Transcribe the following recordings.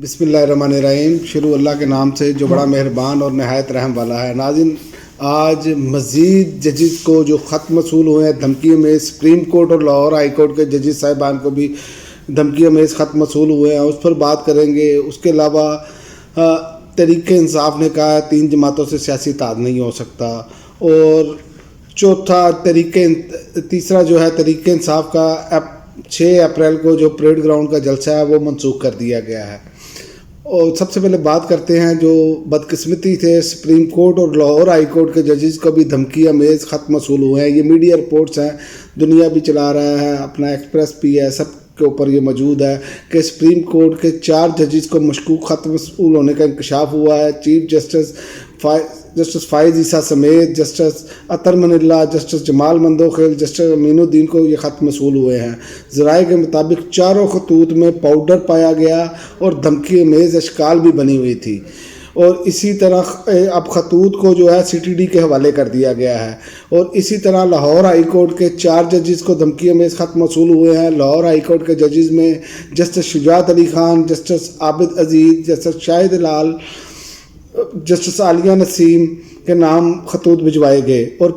بسم اللہ الرحمن الرحیم۔ شروع اللہ کے نام سے جو بڑا مہربان اور نہایت رحم والا ہے۔ ناظرین، آج مزید ججز کو جو خط موصول ہوئے ہیں دھمکیوں میں، سپریم کورٹ اور لاہور ہائی کورٹ کے ججز صاحبان کو بھی دھمکیوں میں خط موصول ہوئے ہیں، اس پر بات کریں گے۔ اس کے علاوہ تحریک انصاف نے کہا ہے 3 جماعتوں سے سیاسی اتحاد نہیں ہو سکتا، اور تیسرا جو ہے تحریک انصاف کا 6 اپریل کو جو پریڈ گراؤنڈ کا جلسہ ہے وہ منسوخ کر دیا گیا ہے۔ اور سب سے پہلے بات کرتے ہیں جو بدقسمتی سے سپریم کورٹ اور لاہور ہائی کورٹ کے ججز کو بھی دھمکی امیز خط موصول ہوئے ہیں۔ یہ میڈیا رپورٹس ہیں، دنیا بھی چلا رہا ہے، اپنا ایکسپریس بھی ہے، سب کے اوپر یہ موجود ہے کہ سپریم کورٹ کے 4 ججز کو مشکوک خط موصول ہونے کا انکشاف ہوا ہے۔ چیف جسٹس فائز عیسیٰ سمیت جسٹس عطر من اللہ، جسٹس جمال مندوخیل، جسٹس امین الدین کو یہ خط موصول ہوئے ہیں۔ ذرائع کے مطابق چاروں خطوط میں پاؤڈر پایا گیا اور دھمکی امیز اشکال بھی بنی ہوئی تھی، اور اسی طرح اب خطوط کو جو ہے CTD کے حوالے کر دیا گیا ہے۔ اور اسی طرح لاہور ہائی کورٹ کے 4 ججز کو دھمکی امیز خط موصول ہوئے ہیں۔ لاہور ہائی کورٹ کے ججز میں جسٹس شجاعت علی خان، جسٹس عابد عزیز، جسٹس شاہد لال، جسٹس عالیہ نسیم کے نام خطوط بھجوائے گئے، اور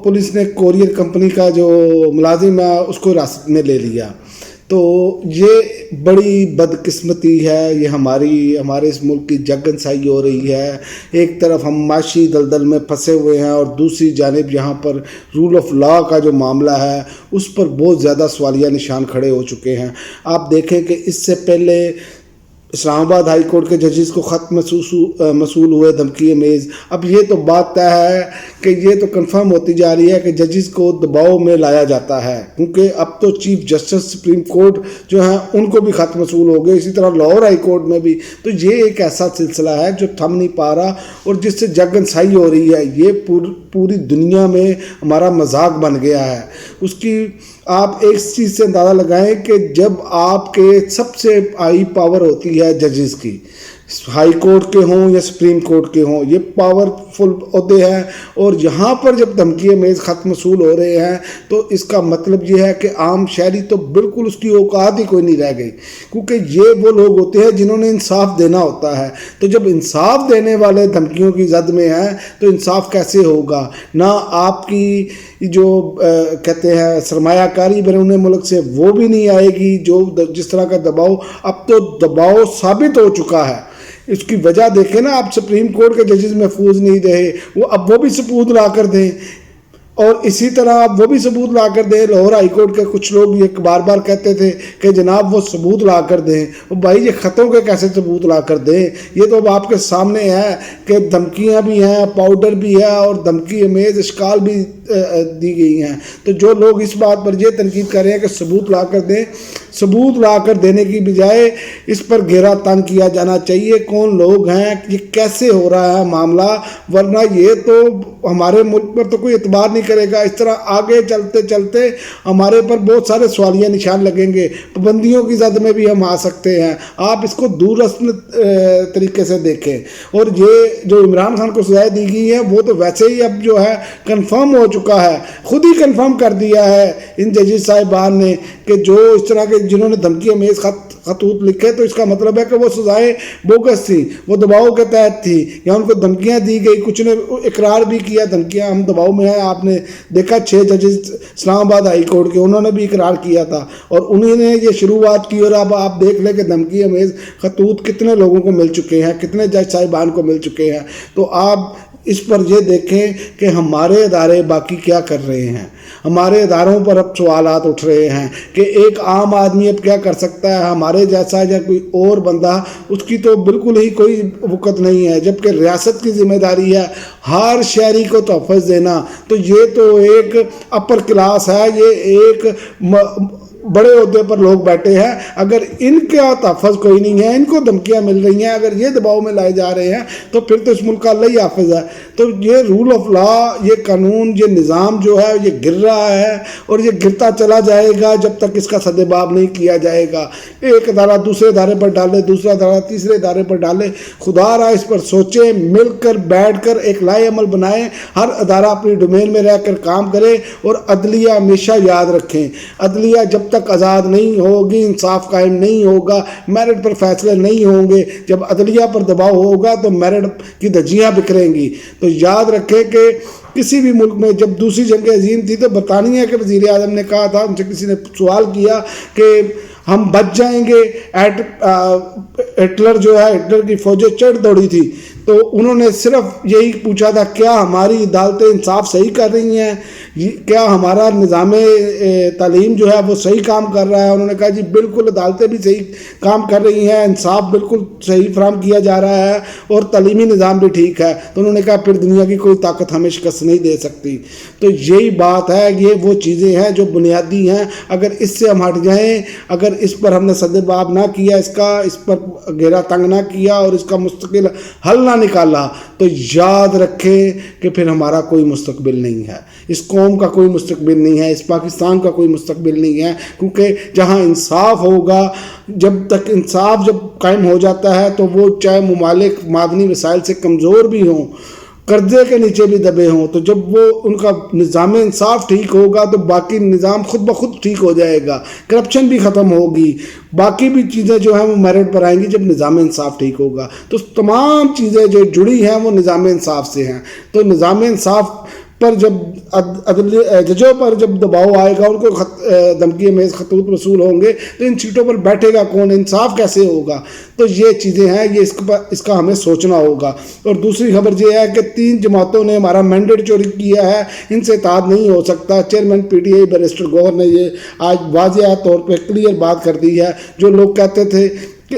پولیس نے کورئیر کمپنی کا جو ملازم ہے اس کو حراست میں لے لیا۔ تو یہ بڑی بدقسمتی ہے، یہ ہمارے اس ملک کی جگ انسائی ہو رہی ہے۔ ایک طرف ہم معاشی دلدل میں پھنسے ہوئے ہیں، اور دوسری جانب یہاں پر رول آف لا کا جو معاملہ ہے اس پر بہت زیادہ سوالیہ نشان کھڑے ہو چکے ہیں۔ آپ دیکھیں کہ اس سے پہلے اسلام آباد ہائی کورٹ کے ججز کو خط موصول ہوئے دھمکی امیز۔ اب یہ تو بات طے ہے کہ یہ تو کنفرم ہوتی جا رہی ہے کہ ججز کو دباؤ میں لایا جاتا ہے، کیونکہ اب تو چیف جسٹس سپریم کورٹ جو ہیں ان کو بھی خط موصول ہو گئے، اسی طرح لاہور ہائی کورٹ میں بھی۔ تو یہ ایک ایسا سلسلہ ہے جو تھم نہیں پا رہا، اور جس سے جگ انسائی ہو رہی ہے۔ یہ پوری دنیا میں ہمارا مذاق بن گیا ہے۔ اس کی آپ ایک چیز سے اندازہ لگائیں کہ جب آپ کے سب سے ہائی پاور ہوتی ہے ججز کی، ہائی کورٹ کے ہوں یا سپریم کورٹ کے ہوں، یہ پاورفل عہدے ہیں، اور یہاں پر جب دھمکی امیز خط موصول ہو رہے ہیں تو اس کا مطلب یہ ہے کہ عام شہری تو بالکل اس کی اوقات ہی کوئی نہیں رہ گئی، کیونکہ یہ وہ لوگ ہوتے ہیں جنہوں نے انصاف دینا ہوتا ہے۔ تو جب انصاف دینے والے دھمکیوں کی زد میں ہیں تو انصاف کیسے ہوگا؟ نہ آپ کی جو کہتے ہیں سرمایہ کاری بیرون ملک سے وہ بھی نہیں آئے گی، جو جس طرح کا دباؤ، اب تو دباؤ ثابت ہو چکا ہے۔ اس کی وجہ دیکھیں نا، آپ سپریم کورٹ کے ججز محفوظ نہیں رہے، اب وہ بھی ثبوت لا کر دیں، اور اسی طرح اب وہ بھی ثبوت لا کر دیں۔ لاہور ہائی کورٹ کے کچھ لوگ یہ بار بار کہتے تھے کہ جناب وہ ثبوت لا کر دیں۔ بھائی یہ خطوں کے کیسے ثبوت لا کر دیں؟ یہ تو اب آپ کے سامنے ہے کہ دھمکیاں بھی ہیں، پاؤڈر بھی ہے، اور دھمکی امیز اشکال بھی دی گئی ہیں۔ تو جو لوگ اس بات پر یہ تنقید کر رہے ہیں کہ ثبوت لا کر دیں، ثبوت لا کر دینے کی بجائے اس پر گہرا تن کیا جانا چاہیے، کون لوگ ہیں، یہ کیسے ہو رہا ہے معاملہ، ورنہ یہ تو ہمارے ملک پر تو کوئی اعتبار نہیں کرے گا۔ اس طرح آگے چلتے چلتے ہمارے پر بہت سارے سوالیہ نشان لگیں گے، پابندیوں کی زد میں بھی ہم آ سکتے ہیں۔ آپ اس کو دوررسن طریقے سے دیکھیں، اور یہ جو عمران خان کو سزائیں دی گئی ہیں وہ تو ویسے ہی اب جو ہے کنفرم ہو چکا ہے، خود ہی کنفرم کر دیا ہے ان ججز صاحبان نے کہ جو اس طرح کے جنہوں نے دھمکی امیز خطوط لکھے، تو اس کا مطلب ہے کہ وہ سزائیں بوگس تھی، وہ دباؤ کے تحت تھی، یا ان کو دھمکیاں دی گئی۔ کچھ نے اقرار بھی کیا دھمکیاں ہم دباؤ میں ہیں۔ آپ نے دیکھا 6 ججز اسلام آباد ہائی کورٹ کے، انہوں نے بھی اقرار کیا تھا، اور انہوں نے یہ شروعات کی، اور اب آپ دیکھ لیں کہ دھمکی امیز خطوط کتنے لوگوں کو مل چکے ہیں، کتنے جج صاحبان کو مل چکے ہیں۔ تو آپ اس پر یہ دیکھیں کہ ہمارے ادارے باقی کیا کر رہے ہیں۔ ہمارے اداروں پر اب سوالات اٹھ رہے ہیں کہ ایک عام آدمی اب کیا کر سکتا ہے، ہمارے جیسا یا کوئی اور بندہ، اس کی تو بالکل ہی کوئی وقت نہیں ہے، جبکہ ریاست کی ذمہ داری ہے ہر شہری کو تحفظ دینا۔ تو یہ تو ایک اپر کلاس ہے، یہ ایک بڑے عہدے پر لوگ بیٹھے ہیں، اگر ان کا تحفظ کوئی نہیں ہے، ان کو دھمکیاں مل رہی ہیں، اگر یہ دباؤ میں لائے جا رہے ہیں، تو پھر تو اس ملک کا اللہ ہی حافظ ہے۔ تو یہ رول آف لا، یہ قانون، یہ نظام جو ہے یہ گر رہا ہے، اور یہ گرتا چلا جائے گا جب تک اس کا سدباب نہیں کیا جائے گا۔ ایک ادارہ دوسرے ادارے پر ڈالے، دوسرا ادارہ تیسرے ادارے پر ڈالے۔ خدا را اس پر سوچیں، مل کر بیٹھ کر ایک لائے عمل بنائیں، ہر ادارہ اپنی ڈومین میں رہ کر کام کرے، اور عدلیہ ہمیشہ یاد رکھیں، عدلیہ جب تک آزاد نہیں ہوگی، انصاف قائم نہیں ہوگا، میرٹ پر فیصلے نہیں ہوں گے، جب عدلیہ پر دباؤ ہوگا تو میرٹ کی دھجیاں بکھریں گی۔ تو یاد رکھیں کہ کسی بھی ملک میں جب دوسری جنگ عظیم تھی تو برطانیہ کے وزیر اعظم نے کہا تھا، ان سے کسی نے سوال کیا کہ ہم بچ جائیں گے، ہٹلر جو ہے، ہٹلر کی فوجیں چڑھ دوڑی تھی، تو انہوں نے صرف یہی پوچھا تھا کیا ہماری عدالتیں انصاف صحیح کر رہی ہیں، کیا ہمارا نظام تعلیم جو ہے وہ صحیح کام کر رہا ہے؟ انہوں نے کہا جی بالکل عدالتیں بھی صحیح کام کر رہی ہیں، انصاف بالکل صحیح فراہم کیا جا رہا ہے اور تعلیمی نظام بھی ٹھیک ہے۔ تو انہوں نے کہا پھر دنیا کی کوئی طاقت ہمیں شکست نہیں دے سکتی۔ تو یہی بات ہے، یہ وہ چیزیں ہیں جو بنیادی ہیں، اگر اس سے ہم ہٹ جائیں، اگر اس پر ہم نے سدباب نہ کیا، اس پر گھیرا تنگ نہ کیا اور اس کا مستقل حل نہ نکالا، تو یاد رکھیں کہ پھر ہمارا کوئی مستقبل نہیں ہے، اس قوم کا کوئی مستقبل نہیں ہے، اس پاکستان کا کوئی مستقبل نہیں ہے، کیونکہ جہاں انصاف ہوگا، جب تک انصاف جب قائم ہو جاتا ہے تو وہ چاہے ممالک معدنی وسائل سے کمزور بھی ہوں، قرضے کے نیچے بھی دبے ہوں، تو جب وہ ان کا نظام انصاف ٹھیک ہوگا تو باقی نظام خود بخود ٹھیک ہو جائے گا، کرپشن بھی ختم ہوگی، باقی بھی چیزیں جو ہیں وہ میرٹ پر آئیں گی جب نظام انصاف ٹھیک ہوگا۔ تو تمام چیزیں جو جڑی ہیں وہ نظام انصاف سے ہیں۔ تو نظام انصاف پر جب ججوں پر جب دباؤ آئے گا، ان کو دھمکی امیز خطوط وصول ہوں گے، تو ان سیٹوں پر بیٹھے گا کون؟ انصاف کیسے ہوگا؟ تو یہ چیزیں ہیں، یہ اس کا ہمیں سوچنا ہوگا۔ اور دوسری خبر یہ ہے کہ 3 جماعتوں نے ہمارا مینڈیٹ چوری کیا ہے، ان سے اتحاد نہیں ہو سکتا۔ Chairman P T I barrister Gohar نے یہ آج واضح طور پہ کلیئر بات کر دی ہے۔ جو لوگ کہتے تھے کہ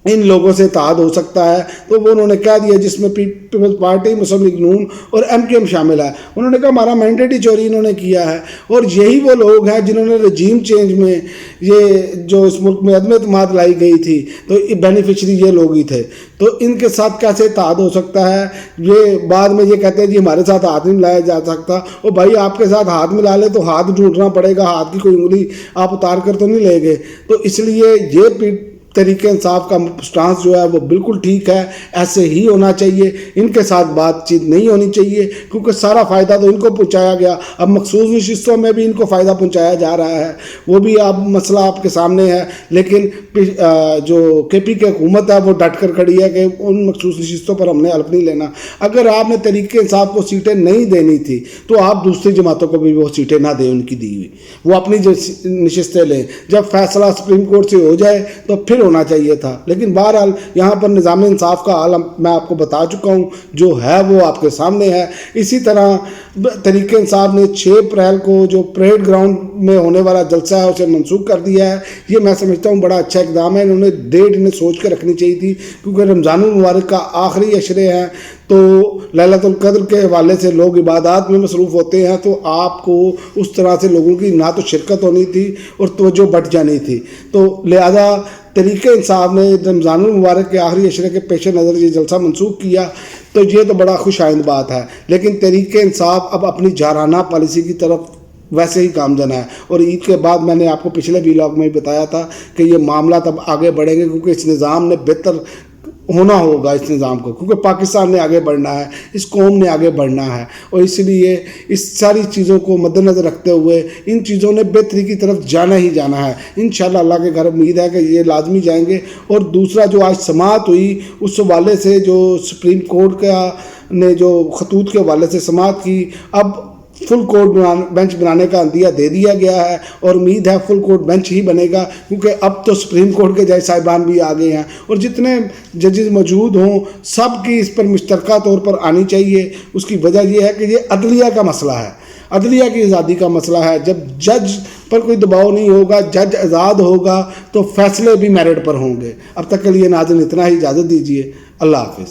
ان لوگوں سے اتحاد ہو سکتا ہے، تو وہ انہوں نے کہہ دیا، جس میں پیپلز پارٹی، مسلم لیگ نون اور ایم کیو ایم شامل ہے، انہوں نے کہا ہمارا مینڈیٹ ہی چوری انہوں نے کیا ہے۔ اور یہی وہ لوگ ہیں جنہوں نے رجیم چینج میں یہ جو اس ملک میں عدم اعتماد لائی گئی تھی، تو بینیفیشری یہ لوگ ہی تھے۔ تو ان کے ساتھ کیسے اتحاد ہو سکتا ہے؟ یہ بعد میں یہ کہتے ہیں جی ہمارے ساتھ ہاتھ نہیں ملایا جا سکتا۔ اور بھائی آپ کے ساتھ ہاتھ ملا لے تو ہاتھ ڈھونڈنا پڑے گا، ہاتھ کی کوئی انگلی آپ اتار کر تو نہیں لے گے۔ تو اس لیے یہ تحریک انصاف کا سٹانس جو ہے وہ بالکل ٹھیک ہے، ایسے ہی ہونا چاہیے، ان کے ساتھ بات چیت نہیں ہونی چاہیے، کیونکہ سارا فائدہ تو ان کو پہنچایا گیا، اب مخصوص نشستوں میں بھی ان کو فائدہ پہنچایا جا رہا ہے، وہ بھی اب مسئلہ آپ کے سامنے ہے۔ لیکن جو کے پی کی حکومت ہے وہ ڈٹ کر کھڑی ہے کہ ان مخصوص نشستوں پر ہم نے حلف نہیں لینا۔ اگر آپ نے تحریک انصاف کو سیٹیں نہیں دینی تھی تو آپ دوسری جماعتوں کو بھی وہ سیٹیں نہ دیں، ان کی دی ہوئی، وہ اپنی نشستیں لیں، جب فیصلہ سپریم کورٹ سے ہو جائے تو پھر ہونا چاہیے تھا۔ لیکن بہرحال یہاں پر نظام انصاف کا حال میں آپ کو بتا چکا ہوں، جو ہے وہ آپ کے سامنے ہے۔ اسی طرح تحریک انصاف نے 6 اپریل کو جو پریڈ گراؤنڈ میں ہونے والا جلسہ ہے اسے منسوخ کر دیا ہے۔ یہ میں سمجھتا ہوں بڑا اچھا اقدام ہے، انہوں نے ڈیٹ انہیں سوچ کے رکھنی چاہیے تھی، کیونکہ رمضان المبارک کا آخری عشرے ہیں، تو لیلۃ القدر کے حوالے سے لوگ عبادات میں مصروف ہوتے ہیں، تو آپ کو اس طرح سے لوگوں کی نہ تو شرکت ہونی تھی اور توجہ بٹ جانی تھی۔ تو لہذا تحریک انصاف نے رمضان المبارک کے آخری عشرے کے پیش نظر یہ جلسہ منسوخ کیا، تو یہ تو بڑا خوش آئند بات ہے۔ لیکن تحریک انصاف اب اپنی جارحانہ پالیسی کی طرف ویسے ہی گامزن ہے، اور عید کے بعد میں نے آپ کو پچھلے ویلاگ میں بتایا تھا کہ یہ معاملات اب آگے بڑھیں گے، کیونکہ اس نظام نے بہتر ہونا ہوگا، اس نظام کو، کیونکہ پاکستان نے آگے بڑھنا ہے، اس قوم نے آگے بڑھنا ہے، اور اس لیے اس ساری چیزوں کو مد نظر رکھتے ہوئے ان چیزوں نے بہتری کی طرف جانا ہی جانا ہے۔ انشاءاللہ اللہ کے گھر امید ہے کہ یہ لازمی جائیں گے۔ اور دوسرا جو آج سماعت ہوئی، اس حوالے سے جو سپریم کورٹ کا نے جو خطوط کے حوالے سے سماعت کی، اب فل کورٹ بینچ بنانے کا عندیہ دے دیا گیا ہے، اور امید ہے فل کورٹ بینچ ہی بنے گا، کیونکہ اب تو سپریم کورٹ کے جج صاحبان بھی آ گئے ہیں، اور جتنے ججز موجود ہوں سب کی اس پر مشترکہ طور پر آنی چاہیے۔ اس کی وجہ یہ ہے کہ یہ عدلیہ کا مسئلہ ہے، عدلیہ کی آزادی کا مسئلہ ہے۔ جب جج پر کوئی دباؤ نہیں ہوگا، جج آزاد ہوگا، تو فیصلے بھی میرٹ پر ہوں گے۔ اب تک کے لیے ناظرین اتنا ہی، اجازت دیجیے، اللہ حافظ۔